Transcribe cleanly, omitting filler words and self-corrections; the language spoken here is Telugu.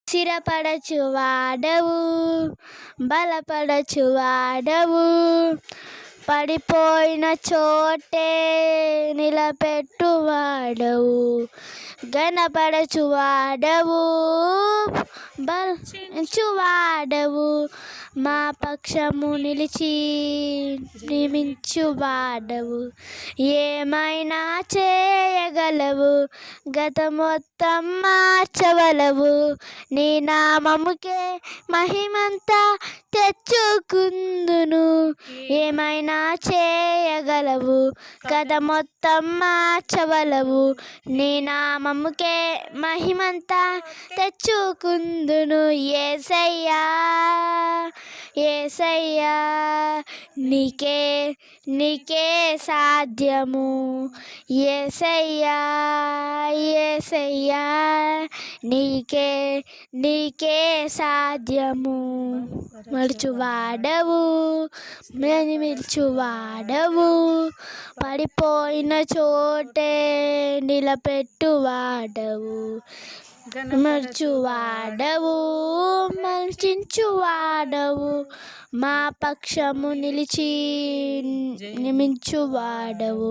స్థిరపడచు వాడవు, బలపడచు వాడవు, పడిపోయిన చోటే నిలబెట్టు వాడవు, ఘనపడచు వాడవు, బలించు వాడవు, మా పక్షము నిలిచి నియమించు వాడవు, ఏమైనా చేయగలవు, గత మొత్తం మార్చవలవు, నీ నామముకే మహిమంతా తెచ్చుకుందును, ఏమైనా చేయగలవు, గత మొత్తం మార్చవలవు, నీ నామముకే మహిమంతా తెచ్చుకుందును. యేసయ్యా యేసయ్యా నీకే నీకే సాధ్యము, యేసయ్యా యేసయ్యా నీకే నీకే సాధ్యము, మడుచువాడవు నిలిచువాడవు, పడిపోయిన చోటే నిలబెట్టువాడవు, మర్చువాడవు మర్చించువాడవు, మా పక్షము నిలిచి నిమించువాడవు.